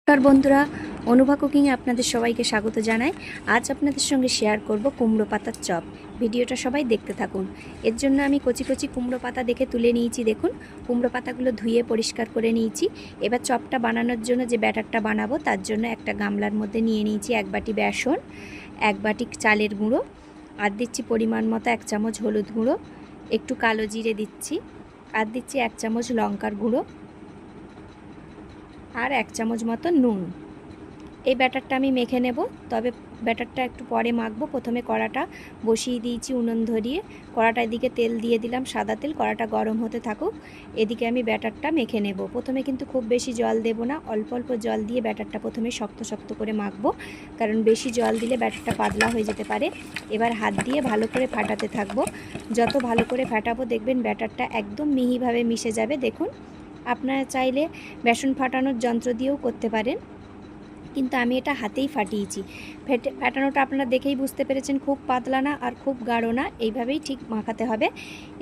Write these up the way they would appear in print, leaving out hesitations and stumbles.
নমস্কার বন্ধুরা, অনুভা কুকিংয়ে আপনাদের সবাইকে স্বাগত জানাই। আজ আপনাদের সঙ্গে শেয়ার করব কুমড়ো পাতার চপ। ভিডিওটা সবাই দেখতে থাকুন। এর জন্য আমি কচি কচি কুমড়ো পাতা দেখে তুলে নিয়েছি। দেখুন, কুমড়ো পাতাগুলো ধুয়ে পরিষ্কার করে নিয়েছি। এবার চপটা বানানোর জন্য যে ব্যাটারটা বানাবো তার জন্য একটা গামলার মধ্যে নিয়ে নিয়েছি 1 বাটি বেসন, 1 বাটি চালের গুঁড়ো, আর দিচ্ছি পরিমাণ মতো 1 চামচ হলুদ গুঁড়ো, একটু কালো জিরে দিচ্ছি, আর দিচ্ছি 1 চামচ লঙ্কার গুঁড়ো, আর 1 চামচ মতো নুন। এই ব্যাটারটা আমি মেখে নেব, তবে ব্যাটারটা একটু পরে মাখবো। প্রথমে কড়াটা বসিয়ে দিয়েছি উনুন ধরিয়ে। কড়াটা এদিকে তেল দিয়ে দিলাম, সাদা তেল। কড়াটা গরম হতে থাকুক, এদিকে আমি ব্যাটারটা মেখে নেব। প্রথমে কিন্তু খুব বেশি জল দেব না, অল্প অল্প জল দিয়ে ব্যাটারটা প্রথমে শক্ত শক্ত করে মাখবো, কারণ বেশি জল দিলে ব্যাটারটা পাতলা হয়ে যেতে পারে। এবার হাত দিয়ে ভালো করে ফাটাতে থাকবো। যত ভালো করে ফাটাবো দেখবেন ব্যাটারটা একদম মিহিভাবে মিশে যাবে। দেখুন, আপনারা চাইলে বেসন ফাটানোর যন্ত্র দিয়েও করতে পারেন, কিন্তু আমি এটা হাতেই ফাটিয়েছি। ফাটানোটা আপনারা দেখেই বুঝতে পেরেছেন, খুব পাতলা না আর খুব গাঢ় না, এইভাবেই ঠিক মাখাতে হবে।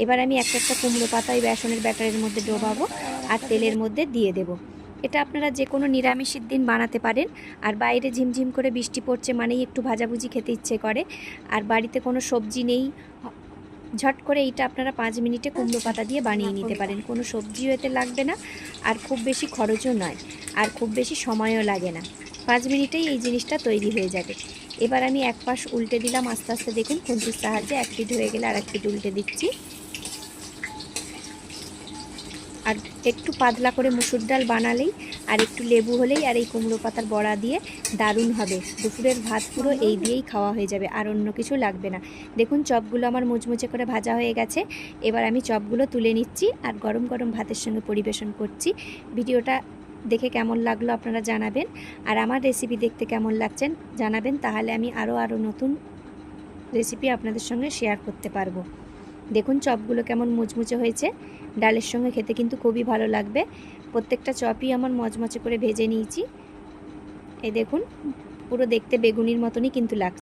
এবার আমি একটা একটা কুমড়ো পাতা এই বেসনের ব্যাটারের মধ্যে ডোবাবো আর তেলের মধ্যে দিয়ে দেব। এটা আপনারা যে কোনো নিরামিষের দিন বানাতে পারেন। আর বাইরে ঝিমঝিম করে বৃষ্টি পড়ছে মানেই একটু ভাজাভুজি খেতে ইচ্ছে করে, আর বাড়িতে কোনো সবজি নেই, ঝট করে এইটা আপনারা 5 মিনিটে কুমড়ো পাতা দিয়ে বানিয়ে নিতে পারেন। কোনো সবজিও এতে লাগবে না, আর খুব বেশি খরচও নয়, আর খুব বেশি সময়ও লাগে না। 5 মিনিটেই এই জিনিসটা তৈরি হয়ে যাবে। এবার আমি এক পাশ উল্টে দিলাম আস্তে আস্তে। দেখুন, খুন্তির সাহায্যে এক পিঠ হয়ে গেলে আর এক পিঠ উল্টে দিচ্ছি। আর একটু পাতলা করে মুসুর ডাল বানালেই আর একটু লেবু হলেই আর এই কুমড়ো পাতার বড়া দিয়ে দারুণ হবে। দুপুরের ভাত পুরো এই দিয়েই খাওয়া হয়ে যাবে, আর অন্য কিছু লাগবে না। দেখুন, চপগুলো আমার মুচমুচে করে ভাজা হয়ে গেছে। এবার আমি চপগুলো তুলে নিচ্ছি আর গরম গরম ভাতের সঙ্গে পরিবেশন করছি। ভিডিওটা দেখে কেমন লাগলো আপনারা জানাবেন, আর আমার রেসিপি দেখতে কেমন লাগছেন জানাবেন, তাহলে আমি আরও নতুন রেসিপি আপনাদের সঙ্গে শেয়ার করতে পারবো। দেখুন চপগুলো কেমন মুচমুচে হয়েছে, ডালের সঙ্গে খেতে কিন্তু খুবই ভালো লাগবে। প্রত্যেকটা চপই আমার মচমচে করে ভেজে নিয়েছি। এই দেখুন, পুরো দেখতে বেগুনির মতনই কিন্তু লাগছে।